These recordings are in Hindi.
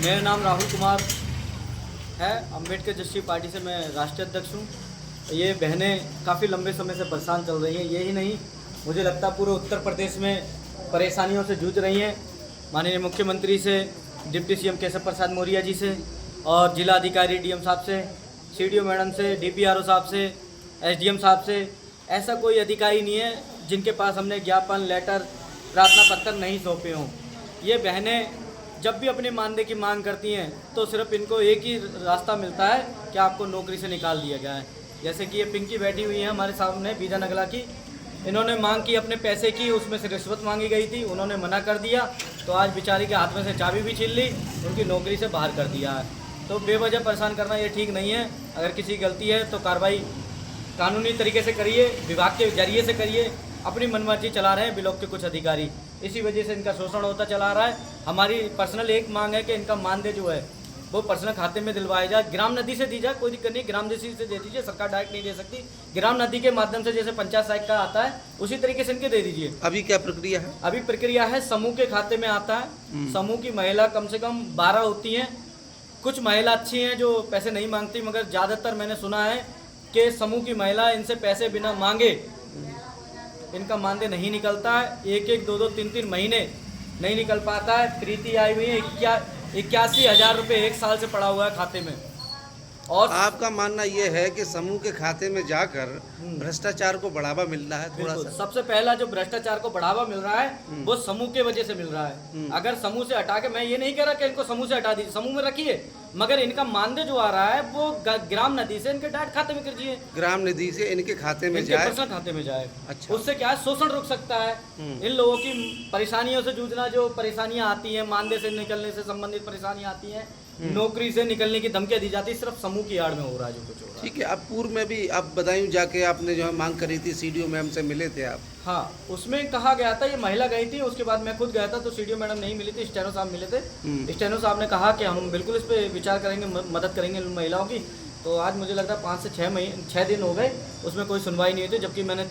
मेरा नाम राहुल कुमार है। अम्बेडकर जस्टिस पार्टी से मैं राष्ट्रीय अध्यक्ष हूँ। ये बहनें काफ़ी लंबे समय से परेशान चल रही हैं। यही नहीं, मुझे लगता है पूरे उत्तर प्रदेश में परेशानियों से जूझ रही हैं। माननीय मुख्यमंत्री से, डिप्टी सीएम केशव प्रसाद मौर्य जी से और जिला अधिकारी डीएम साहब से, सीडीओ मैडम से, डीपीआरओ साहब से, एसडीएम साहब से, ऐसा कोई अधिकारी नहीं है जिनके पास हमने ज्ञापन, लेटर, प्रार्थना पत्र नहीं सौंपे हों। ये बहनें जब भी अपने मानदेय की मांग करती हैं तो सिर्फ इनको एक ही रास्ता मिलता है कि आपको नौकरी से निकाल दिया गया है। जैसे कि ये पिंकी बैठी हुई है हमारे सामने, बीजा नगला की। इन्होंने मांग की अपने पैसे की, उसमें से रिश्वत मांगी गई थी, उन्होंने मना कर दिया तो आज बेचारी के हाथ में से चाबी भी छीन ली, उनकी नौकरी से बाहर कर दिया है। तो बेवजह परेशान करना ये ठीक नहीं है। अगर किसी गलती है तो कार्रवाई कानूनी तरीके से करिए, विभाग के जरिए से करिए। अपनी मनमर्जी चला रहे हैं ब्लॉक के कुछ अधिकारी, इसी वजह से इनका शोषण होता चला रहा है। हमारी पर्सनल एक मांग है कि इनका मानदेय जो है वो पर्सनल खाते में दिलवाया जाए, ग्राम नदी से दी जाए, कोई दिक्कत नहीं, ग्राम नदी से दे दीजिए, सरकार डायरेक्ट नहीं दे सकती। ग्राम नदी के माध्यम से जैसे पंचायत सहायक का आता है उसी तरीके से इनके दे दीजिए। अभी क्या प्रक्रिया है? अभी प्रक्रिया है, समूह के खाते में आता है। समूह की महिला कम से कम 12 होती हैं। कुछ महिला अच्छी हैं जो पैसे नहीं मांगती, मगर ज़्यादातर मैंने सुना है कि समूह की महिला इनसे पैसे बिना मांगे इनका मानदेय नहीं निकलता है। एक एक, दो दो, तीन तीन महीने नहीं निकल पाता है। प्रीति आई हुई है, 81,000 रुपये एक साल से पड़ा हुआ है खाते में। और आपका मानना यह है कि समूह के खाते में जाकर भ्रष्टाचार को बढ़ावा मिल रहा है? थोड़ा सा सबसे पहला जो भ्रष्टाचार को बढ़ावा मिल रहा है वो समूह के वजह से मिल रहा है। अगर समूह से हटा के, मैं ये नहीं कह रहा कि इनको समूह से हटा दीजिए, समूह में रखिए, मगर इनका मानदेय जो आ रहा है वो ग्राम नदी से इनके डायरेक्ट खाते में कीजिए। ग्राम नदी से इनके खाते में इनके जाए, पर्सनल खाते में जाए। अच्छा। उससे क्या है, शोषण रुक सकता है। इन लोगों की परेशानियों से जूझना, जो परेशानियां आती हैं, मानदेय से निकलने से संबंधित परेशानियां आती हैं, नौकरी से निकलने की धमकियां दी जाती है, सिर्फ समूह की आड़ में हो रहा है जो कुछ हो रहा है। ठीक है। अब पूर्व में भी आप बदायूं जाके आपने जो है मांग करी थी, सीडीओ मैम से मिले थे आप? हाँ, उसमें कहा गया था, ये महिला गई थी, उसके बाद मैं खुद गया था तो सीडीओ मैडम नहीं मिली थी, स्टेनो साहब मिले थे। स्टेनो साहब ने कहा कि हम बिल्कुल इस पर विचार करेंगे, मदद करेंगे इन महिलाओं की। तो आज मुझे लगता है 5 से 6 दिन हो गए, उसमें कोई सुनवाई नहीं हुई थी, जबकि मैंने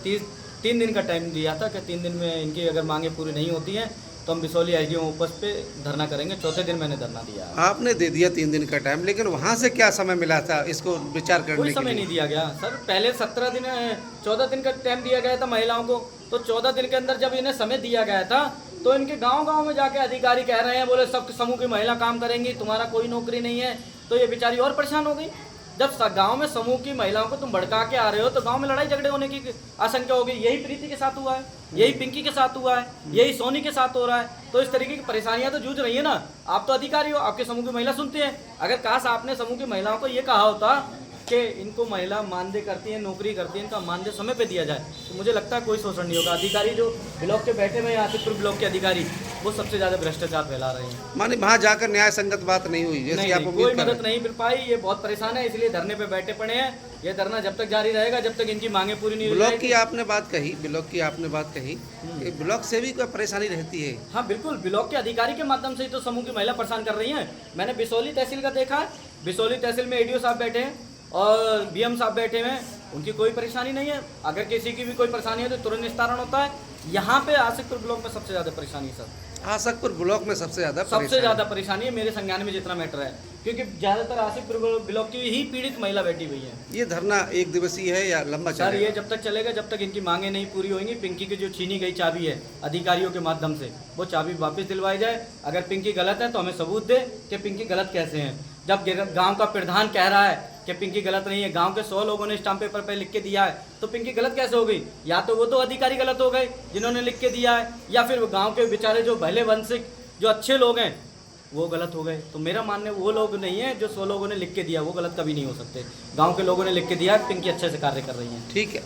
3 दिन का टाइम दिया था कि 3 दिन में इनकी अगर मांगे पूरी नहीं होती हैं तो हम बिसौली एसडीएम ऑफिस पे धरना करेंगे। 4थे दिन मैंने धरना दिया। आपने दे दिया 3 दिन का टाइम, लेकिन वहाँ से क्या समय मिला था इसको विचार करने के लिए? कोई समय नहीं दिया गया सर। पहले 14 दिन का टाइम दिया गया था महिलाओं को। तो 14 दिन के अंदर जब इन्हें समय दिया गया था तो इनके गांव में जाके अधिकारी कह रहे हैं, बोले सब समूह की महिला काम करेंगी, तुम्हारा कोई नौकरी नहीं है। तो ये बेचारी और परेशान हो गई। जब गांव में समूह की महिलाओं को तुम भड़का के आ रहे हो तो गांव में लड़ाई झगड़े होने की आशंका होगी। यही प्रीति के साथ हुआ है, यही पिंकी के साथ हुआ है, यही सोनी के साथ हो रहा है। तो इस तरीके की परेशानियां तो जूझ रही है ना। आप तो अधिकारी हो, आपके समूह की महिला सुनते हैं। अगर काश आपने समूह की महिलाओं को ये कहा होता कि इनको महिला मानदेय करती है, नौकरी करती है, इनका मानदेय समय पे दिया जाए, तो मुझे लगता है कोई शोषण नहीं होगा। अधिकारी जो ब्लॉक के बैठे हुए हैं, आसिफपुर ब्लॉक के अधिकारी, वो सबसे ज़्यादा भ्रष्टाचार फैला रहे हैं। माने वहाँ जाकर न्याय संगत बात नहीं हुई जैसे आप उम्मीद कोई कर रहे मदद नहीं मिल पाई। ये बहुत परेशान है, इसलिए धरने पे बैठे पड़े हैं। ये धरना जब तक जारी रहेगा जब तक इनकी मांगे पूरी नहीं हो ब्लॉक की आपने बात कही, ब्लॉक की आपने बात कही, ब्लॉक से भी कोई परेशानी रहती है? हाँ बिल्कुल, ब्लॉक के अधिकारी के माध्यम से ही तो समूह की महिला परेशान कर रही हैं। मैंने बिसौली तहसील का देखा है, बिसौली तहसील में एडीओ साहब बैठे हैं और बीएम साहब बैठे हुए हैं, उनकी कोई परेशानी नहीं है। अगर किसी की भी कोई परेशानी है तो तुरंत निस्तारण होता है। यहाँ पे आसिफपुर ब्लॉक में सबसे ज़्यादा परेशानी है सर। आसिफपुर ब्लॉक में सबसे ज़्यादा परेशानी है मेरे संज्ञान में जितना मैटर है, क्योंकि ज़्यादातर आसिफपुर ब्लॉक की ही पीड़ित महिला बैठी हुई है। ये धरना 1 दिवसीय है या लंबा चलेगा? सर ये जब तक चलेगा जब तक इनकी मांगे नहीं पूरी होंगी। पिंकी की जो छीनी गई चाबी है अधिकारियों के माध्यम से, वो चाबी वापस दिलवाई जाए। अगर पिंकी गलत है तो हमें सबूत दे कि पिंकी गलत कैसे हैं। जब गांव का प्रधान कह रहा है कि पिंकी गलत नहीं है, गांव के 100 लोगों ने स्टाम्प पेपर पर लिख के दिया है, तो पिंकी गलत कैसे हो गई? या तो वो 2 अधिकारी गलत हो गए जिन्होंने लिख के दिया है, या फिर वो गाँव के बेचारे जो भले वंशिक जो अच्छे लोग हैं वो गलत हो गए। तो मेरा मानना वो लोग नहीं है जो 100 लोगों ने लिख के दिया, वो गलत कभी नहीं हो सकते। गांव के लोगों ने लिख के दिया, पिंकी अच्छे से कार्य कर रही हैं। ठीक है।